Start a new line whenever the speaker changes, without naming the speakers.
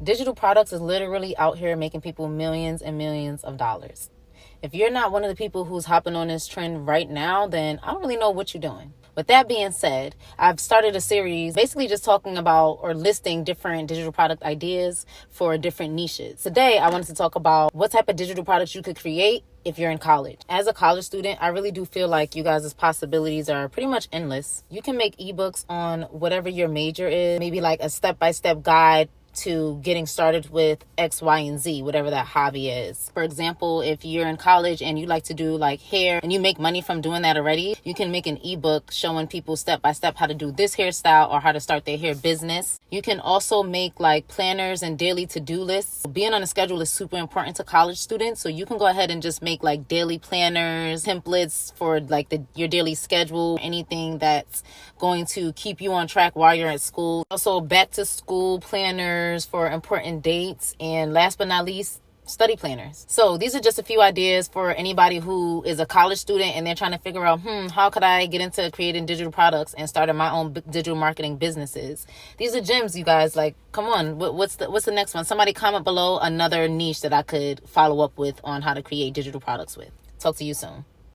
Digital products is literally out here making people millions and millions of dollars. If you're not one of the people who's hopping on this trend right now, then I don't really know what you're doing. With that being said, I've started a series basically just talking about or listing different digital product ideas for different niches. Today, I wanted to talk about what type of digital products you could create if you're in college. As a college student, I really do feel like you guys' possibilities are pretty much endless. You can make ebooks on whatever your major is, maybe like a step-by-step guide to getting started with X, Y, and Z, whatever that hobby is. For example, if you're in college and you like to do like hair and you make money from doing that already, you can make an ebook showing people step by step how to do this hairstyle or how to start their hair business. You can also make like planners and daily to-do lists. Being on a schedule is super important to college students, so you can go ahead and just make like daily planners, templates for like your daily schedule, anything that's going to keep you on track while you're at school. Also, back to school planners for important dates, and last but not least, study planners. So these are just a few ideas for anybody who is a college student and they're trying to figure out, how could I get into creating digital products and starting my own digital marketing businesses? These are gems, you guys. Like, come on, what's the next one? Somebody comment below another niche that I could follow up with on how to create digital products with. Talk to you soon.